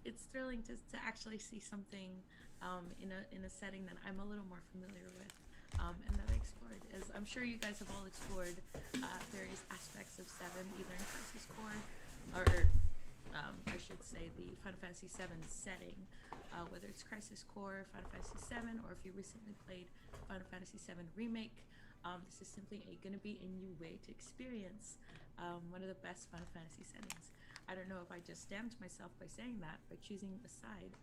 it's thrilling to actually see something in a setting that I'm a little more familiar with, and that I explored. As I'm sure you guys have all explored various aspects of Seven, either in Crisis Core or I should say the Final Fantasy VII setting, whether it's Crisis Core, Final Fantasy VII, or if you recently played Final Fantasy VII Remake. This is simply going to be a new way to experience one of the best Final Fantasy settings. I don't know if I just damned myself by saying that, by choosing a side.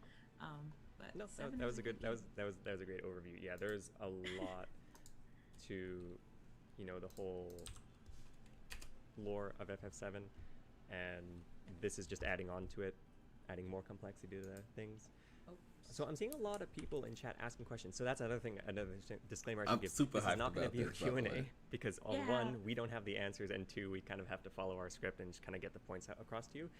But no, that was a good that was a great overview. Yeah, there's a lot to, you know, the whole lore of FF7, and this is just adding on to it, adding more complexity to the things. Oh. So I'm seeing a lot of people in chat asking questions. So that's another thing, another disclaimer I should I'm give. super This hyped is not going to about be a this, by the Q&A way. because one, we don't have the answers, and two, we kind of have to follow our script and just kind of get the points across to you.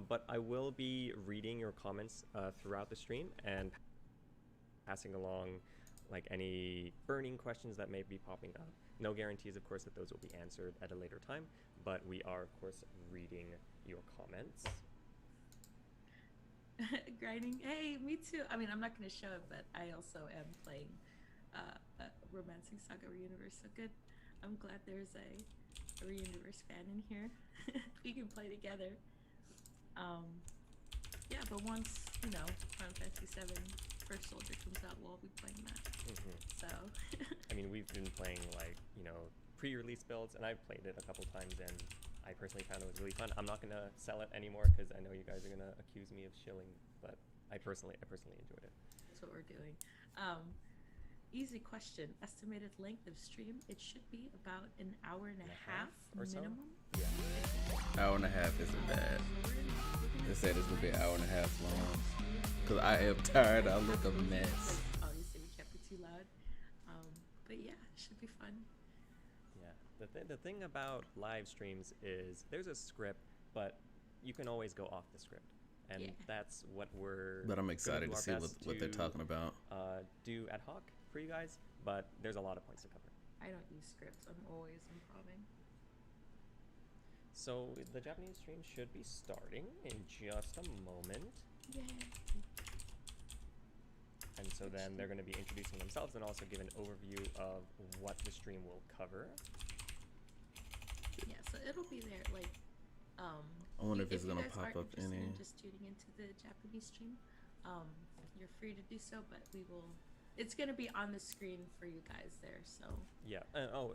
But I will be reading your comments throughout the stream and passing along like any burning questions that may be popping up. No guarantees, of course, that those will be answered at a later time, but we are, of course, reading your comments. Grinding. Hey, me too. I mean, I'm not going to show it, but I also am playing Romancing Saga Reuniverse. So good. I'm glad there's a Reuniverse fan in here. We can play together. Yeah, but once, you know, Final Fantasy VII First Soldier comes out, we'll be playing that. So. I mean, we've been playing, like, you know, pre-release builds, and I've played it a couple times, and I personally found it was really fun. I'm not gonna sell it anymore because I know you guys are gonna accuse me of shilling, but I personally enjoyed it. That's what we're doing. Easy question. Estimated length of stream? It should be about an hour and a half or minimum. So? Yeah. Hour and a half isn't bad. They said this would be an hour and a half long. Cause I am tired. I look a mess. Obviously, we kept it too loud. But yeah, it should be fun. The thing about live streams is there's a script, but you can always go off the script, and that's what we're. But I'm excited to see what they're talking about. Do ad hoc for you guys, but there's a lot of points to cover. I don't use scripts. I'm always improving. So the Japanese stream should be starting in just a moment. Yay. And so then they're going to be introducing themselves and also give an overview of what the stream will cover. Yeah, so it'll be there. Like, I wonder if it's gonna pop up any. Just tuning into the Japanese stream, you're free to do so. But we will. It's gonna be on the screen for you guys there. So. Yeah.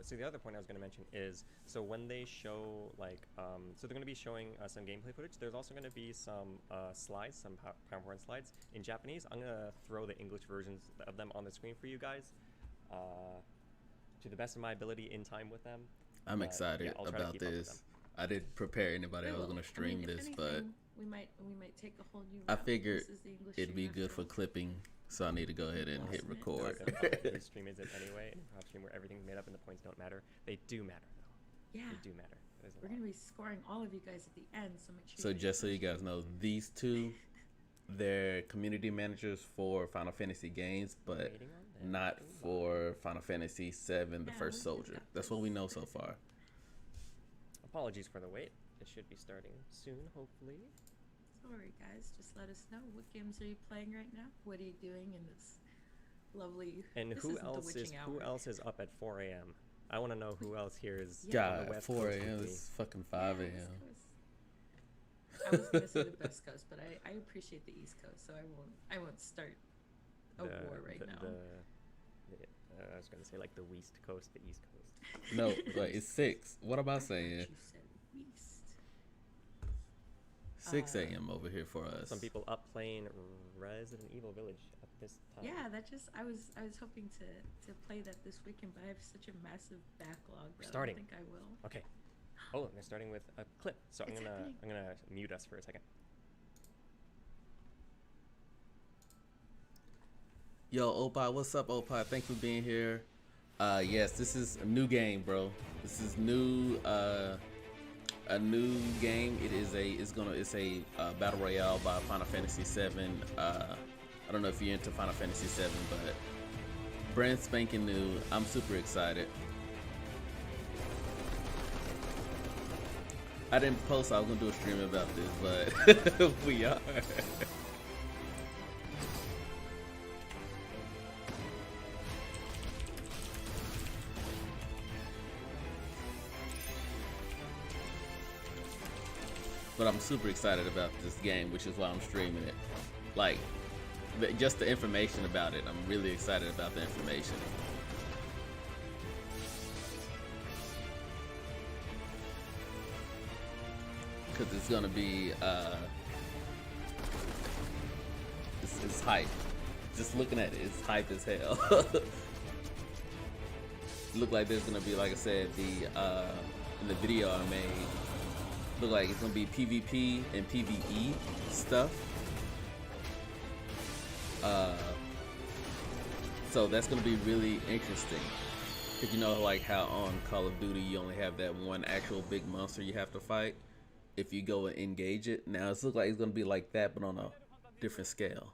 So the other point I was gonna mention is, so when they show like, so they're gonna be showing some gameplay footage. There's also gonna be some slides, some PowerPoint slides in Japanese. I'm gonna throw the English versions of them on the screen for you guys, to the best of my ability in time with them. I'm excited about this. I didn't prepare anybody I was going to stream this, but we might take a whole new route. I figured it'd be good for all. clipping, so I need to go ahead and hit record. This stream is it anyway, an improv stream where everything's made up and the points don't matter. They do matter, though. Yeah. They do matter. We're going to be scoring all of you guys at the end, so make sure. So just so you guys know, these two, they're community managers for Final Fantasy games, but not for Final Fantasy VII, The First Soldier. That's what we know so far. Apologies for the wait. It should be starting soon, hopefully. Sorry, guys. Just let us know. What games are you playing right now? What are you doing in this lovely? And this who else is up at 4 a.m.? I want to know who else here is. God, 4 a.m. is fucking 5 a.m. I was gonna say the West Coast, but I appreciate the East Coast, so I won't start a war right now. I was gonna say like the West Coast, the East Coast. No, like it's 6. What am I saying? You said West. 6 a.m. over here for us. Some people up playing Resident Evil Village at this time. Yeah, I was hoping to play that this weekend, but I have such a massive backlog that I don't think I will. Okay. Oh, and they're starting with a clip, so I'm gonna mute us for a second. Yo, Opie, what's up, Opie? Thanks for being here. Yes, this is a new game, bro. This is new, a new game. It's a battle royale by Final Fantasy VII. I don't know if you're into Final Fantasy VII, but brand spanking new. I'm super excited. I didn't post I was gonna do a stream about this, but we are. But I'm super excited about this game, which is why I'm streaming it. Like, just the information about it. I'm really excited about the information. Because it's gonna be, it's hype. Just looking at it, it's hype as hell. Look like there's gonna be, like I said, in the video I made, look like it's gonna be PvP and PvE stuff. So that's gonna be really interesting. Cause you know, like how on Call of Duty you only have that one actual big monster you have to fight. If you go and engage it, now it looks like it's gonna be like that, but on a different scale.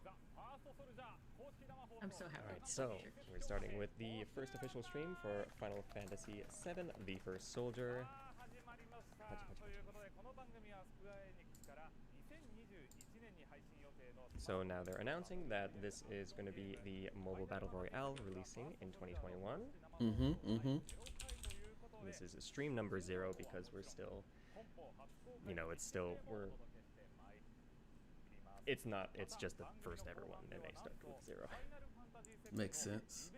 I'm so happy. Alright, so we're starting with the first official stream for Final Fantasy VII, The First Soldier. So now they're announcing that this is going to be the mobile battle royale releasing in 2021. This is stream number 0 because we're still, you know, it's just the first ever one, and they start with 0. Makes sense.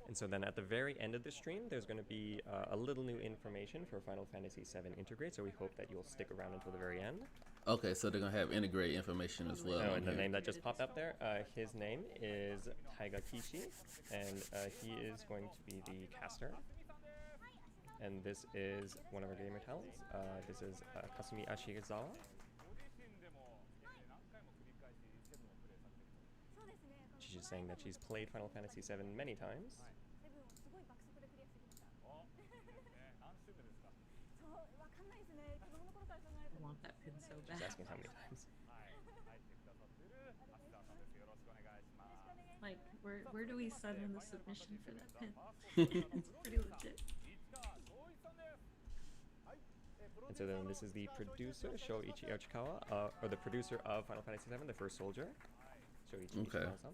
And so then at the very end of the stream, there's going to be a little new information for Final Fantasy VII Integrate, so we hope that you'll stick around until the very end. Okay, so they're going to have integrate information as well. Oh, and the name that just popped up there, his name is Taiga Kishi, and he is going to be the caster. And this is one of our gamer talents. This is Kasumi Ashizawa. She's just saying that she's played Final Fantasy VII many times. I want that pin so bad. She's asking how many times. Like, where do we send in the submission for that pin? It's pretty legit. And so then this is the producer, Shoichi Yoshikawa, or the producer of Final Fantasy VII, The First Soldier. Shoichi Okay. Yoshikawa-san.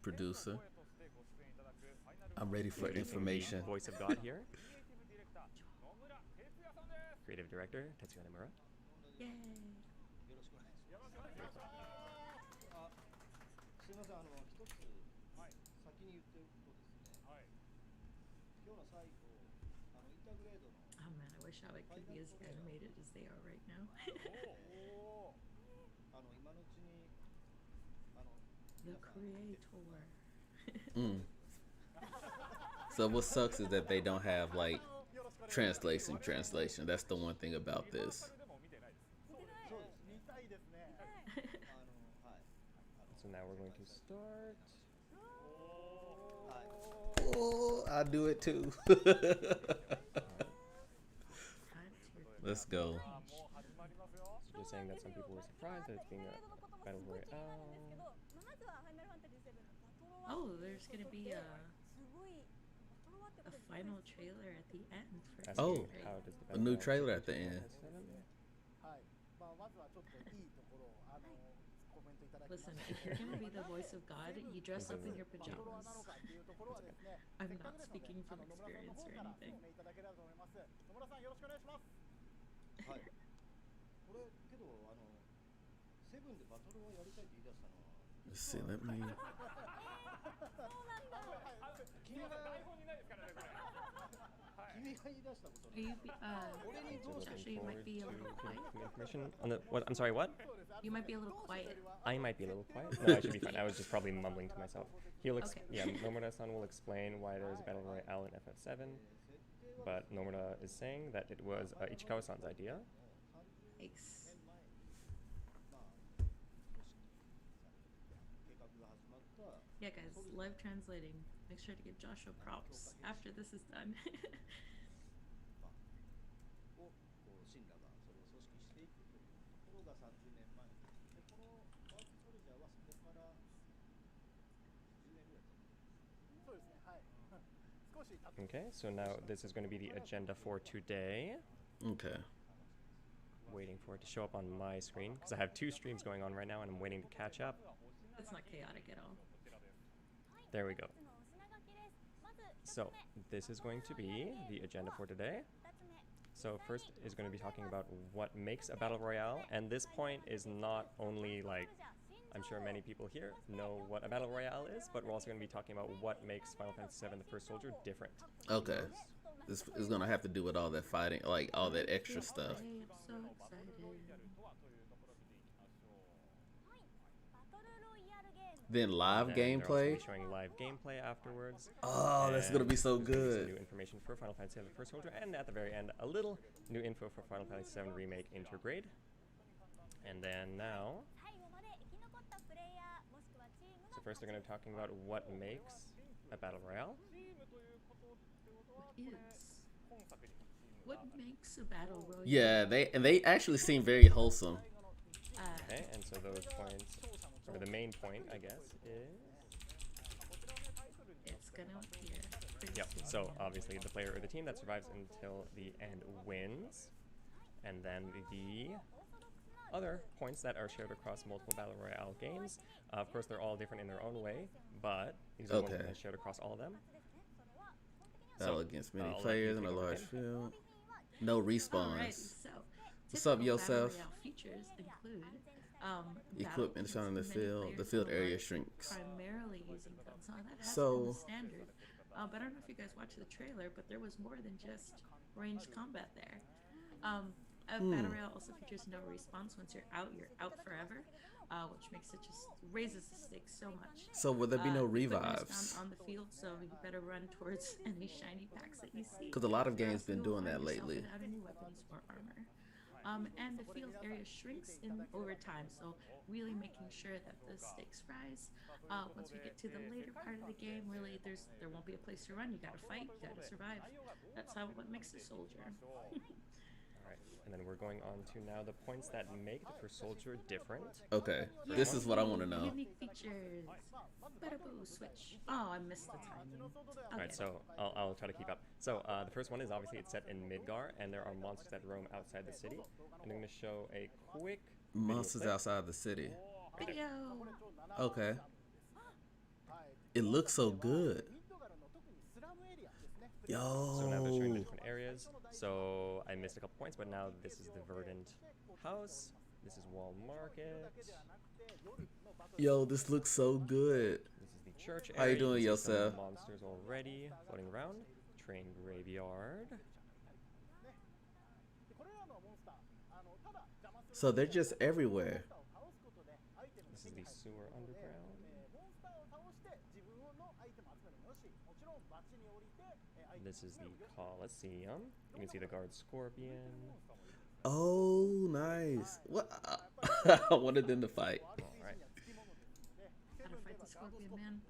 Producer. I'm ready for information. Voice of God here. Creative director, Tetsuya Nomura. Yay. すみません、一つ先に言っておくとですね、今日の最後、インターグレードの Oh man, I wish I could be as animated as they are right now. 今のうちに The creator. So what sucks is that they don't have like translation. That's the one thing about this. So now we're going to start. Oh, I do it too. Let's go. So just saying that some people were surprised that it's being a battle royale. Oh, there's gonna be a final trailer at the end for Asking Oh, how does the a battle new royale trailer compare at the to end. Final Fantasy VII? はい、まずはちょっといいところをコメントいただきま Listen, す。 if you're gonna be the voice of God, you dress up in your バトルロワなの pajamas. かっていうところはですね、 I'm せっか not くですので speaking from 野村さんの experience 方 or から anything. 説明いただければと思います。野村さんよろしくお願いします。はい。これけどセブンでバトルをやりたいって言い出したのは。 Let's see. Let me. 君が台本にないですからねこれ。君が言い出したこと。 Are you be, Joshua, you might be a little quiet. Some information on the what? I'm sorry, what? You might be a little quiet. I might be a little quiet. No, I should be fine. I was just probably mumbling to myself. He'll Okay. yeah, Nomura-san will explain why there is a battle royale in FF7, but Nomura is saying that it was Ichikawa-san's idea. Nice. Yeah, guys, live translating. Make sure to give Joshua props after this is done. をシンラがそれを組織していくというところが30年前で、このワークソルジャーはそこから10年ぐらい経ってます。そうですね、はい。少し経って Okay, so now this is going to be the agenda for today. Okay. Waiting for it to show up on my screen because I have two streams going on right now and I'm waiting to catch up. That's not chaotic at all. There we go. So this is going to be the agenda for today. So first is going to be talking about what makes a battle royale, and this point is not only like, I'm sure many people here know what a battle royale is, but we're also going to be talking about what makes Final Fantasy VII: The First Soldier different. Okay. This is gonna have to do with all that fighting, like all that extra stuff. I'm so excited. Then live Then they're also gameplay. gonna be showing live gameplay afterwards. Oh, that's gonna be so there's gonna be some good. new information for Final Fantasy VII: The First Soldier, and at the very end, a little new info for Final Fantasy VII Remake Intergrade. And then now, so first they're going to be talking about what makes a battle royale. What makes a battle royale? Yeah, they actually seem very wholesome. Okay, and so those points, or the main point, I guess, is It's gonna appear. yep. So obviously, the player or the team that survives until the end wins, and then the other points that are shared across multiple battle royale games. Of course, they're all different in their own way, but these are ones that are shared across all of them. Battle against many I'll let players you in a take over large again. field. No respawns. Alright, so What's up, typical battle Yosef? royale features include Equipment shown in the field. The field area shrinks. primarily using guns. Now, that has So- been the standard. But I don't know if you guys watched the trailer, but there was more than just ranged combat there. A battle royale also features no response. Once you're out forever, which makes it just raises the stakes so much. So will there be no Equipment is revives? found on the field, so you better run towards any shiny packs that you see. Because a lot of games So been you'll doing find that yourself lately. without any weapons or armor. And the field area shrinks in over time, so really making sure that the stakes rise. Once we get to the later part of the game, really there won't be a place to run. You gotta fight, you gotta survive. That's what makes a soldier. Alright, and then we're going on to now the points that make the First Soldier different. Okay, this is what I want to know. Unique features. Better boo switch. Oh, I missed the timing. Alright, so I'll try to keep up. So the first one is obviously it's set in Midgar, and there are monsters that roam outside the city. And I'm going to show a quick video Monsters clip. outside the city. Video. Okay. It looks so good. So now they're showing the Yo. different areas. So I missed a couple points, but now this is the Verdant House. This is Wall Market. Yo, this looks so good. This is the church area. How you doing, can see some Yosef? monsters already floating around. Train graveyard. So they're just everywhere. This is the sewer underground. This is the Coliseum. You can see the guard scorpion. Oh, nice. What? I wanted them to fight. Alright. Gotta fight the scorpion, man.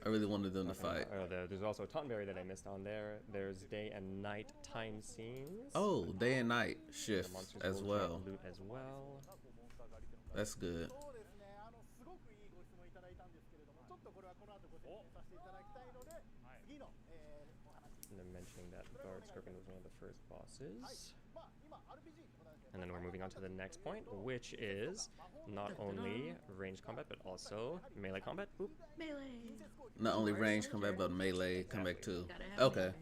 I really wanted them to fight. There's also Tonberry that I missed on there. There's day and night time scenes. Oh, day and night The shifts monsters as will drop well. loot as well. That's good. And they're mentioning that guard scorpion was one of the first bosses. And then we're moving on to the next point, which is not only ranged combat, but also melee combat. Oop. Melee. Not only range combat, but melee combat too. Gotta have Okay. melee.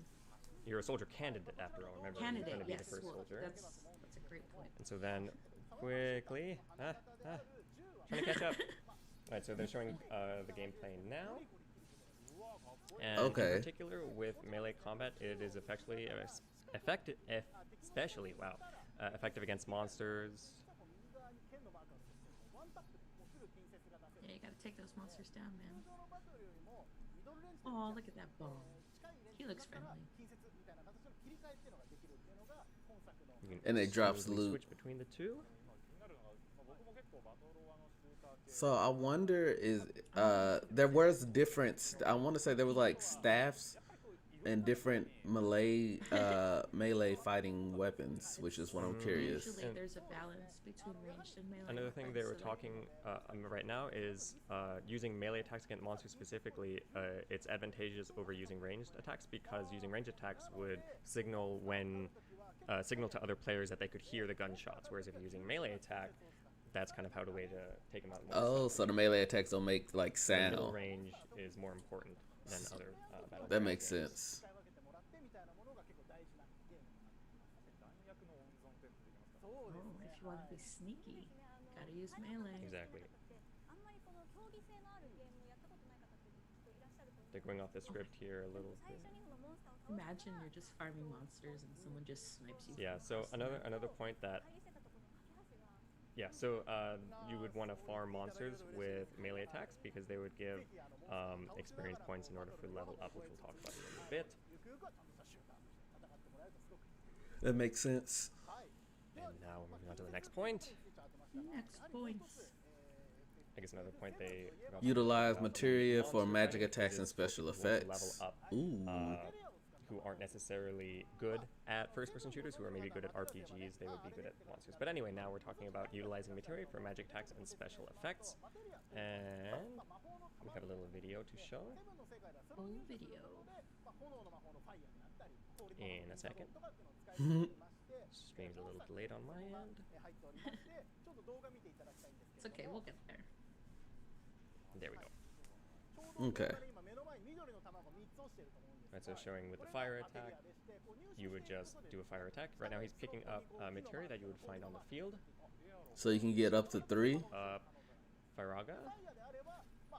You're a soldier candidate after all. Remember, you're Candidate, going to be the yes. first Well, soldier. that's a great point. And so then, quickly, trying to catch up. Alright, so they're showing the gameplay now. And Okay. in particular, with melee combat, it is effectively effective against monsters. Yeah, you gotta take those monsters down, man. Oh, look at that ball. He looks friendly. You can And it drops smoothly loot. Switch between the two. So I wonder is there was difference. I want to say there was like staffs different melee fighting weapons, which is what I'm curious. Usually there's a balance between ranged and melee. Another thing they weapons, were so that talking can- right now is using melee attacks against monsters specifically. It's advantageous over using ranged attacks because using ranged attacks would signal signal to other players that they could hear the gunshots. Whereas if you're using melee attack, that's kind of how the way to take them out. Oh, so the melee attacks don't make like The middle sound. range is more important than other battle. That royale makes games. sense. 使い分けてもらってみたいなものが結構大事なゲームになってきます。弾薬の温存というのもできますから。そう Oh, if you want to be sneaky, gotta use melee. Exactly. あんまりこの競技性のあるゲームをやったことない方ってきっといらっしゃると思うん They're ですけ going ど off the script here a little 最 bit. 初にそのモンスターを倒す Imagine you're just farming monsters and someone just snipes you. Yeah. from So across the map. another point that 回避してたところの架け橋が yeah. So you would want to farm monsters with melee attacks because they would give experience points in order for level up, which we'll talk about in a little bit. ゆくゆくはちゃんとしたシューターとして戦ってもらえるとすごくいい。 That makes sense. はい。 And now we're moving on to the next point. Next points. I guess another point they forgot to Utilize talk about materia the for monster magic type attacks is and special people who want to effects. level up, Ooh. who aren't necessarily good at first-person shooters, who are maybe good at RPGs, they would be good at monsters. But anyway, now we're talking about utilizing materia for magic attacks and special effects. And we have a little video to show Oh, video. in a second. Stream's a little delayed on my end. It's okay, we'll get there. There we go. Okay. Right, so showing with the fire attack, you would just do a fire attack. Right now he's picking up materia that you would find on the field. So you can get up to 3. Firaga.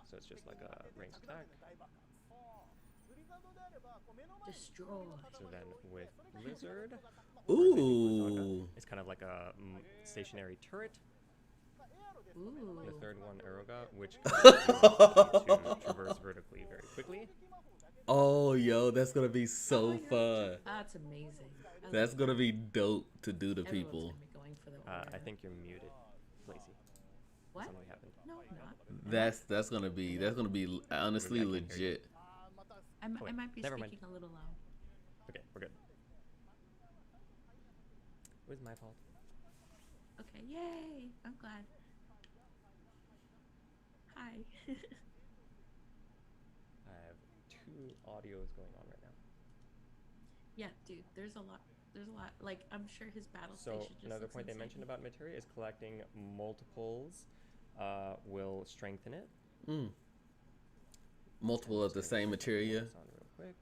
So it's just like a ranged attack. Destroy. So then with Lizard, Ooh. it's kind of like a stationary turret. Ooh. And the third one, Aeroga, which allows you to traverse vertically very quickly. Oh, yo, that's gonna be so fun. That's amazing. I That's love gonna be dope to do to Everyone's people. gonna be going for the I aura. think you're muted, Lacey. What? Something happened. No, I'm not. That's gonna be honestly Maybe I can't hear you. legit. I wait, might be never mind. speaking a little loud. Okay, we're good. It was my fault. Okay, yay! I'm glad. Hi. I have 2 audios going on right now. Yeah, dude, there's a lot. There's a lot. Like, I'm sure his battle So station just another looks point they insane. mentioned about materia is collecting multiples will strengthen it. Mm. Multiple of the same materia. This on real quick.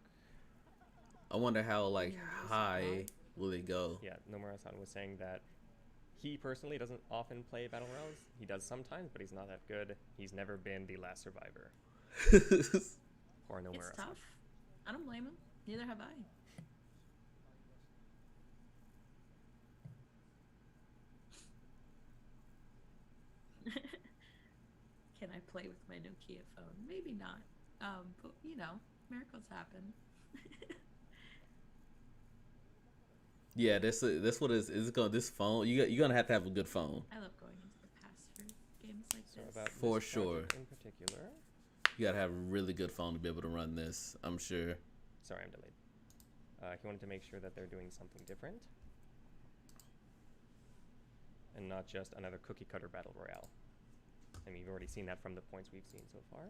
I wonder how like Yeah, there's a high lot. will it go? Yeah, Nomura-san was saying that he personally doesn't often play battle royales. He does sometimes, but he's not that good. He's never been the last survivor. Poor It's Nomura-san. tough. I don't blame him. Neither have I. Can I play with my Nokia phone? Maybe not. But you know, miracles happen. Yeah, that's what is going. This phone, you're gonna have to have a good phone. I love going into the past for games like So this. about For this sure. project in particular. You gotta have a really good phone to be able to run this. I'm sure. Sorry, I'm delayed. He wanted to make sure that they're doing something different. And not just another cookie cutter battle royale. I mean, you've already seen that from the points we've seen so far.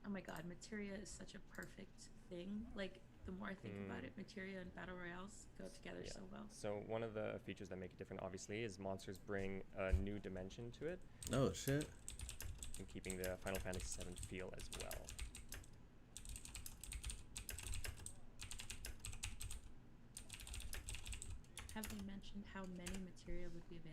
Oh my god, materia is such a perfect thing. Like, the more I think about it, materia and battle royales go together Yeah. so well. So one of the features that make it different, obviously, is monsters bring a new dimension to it, Oh shit. and keeping the Final Fantasy VII feel as well. Have they mentioned how many materia would be available?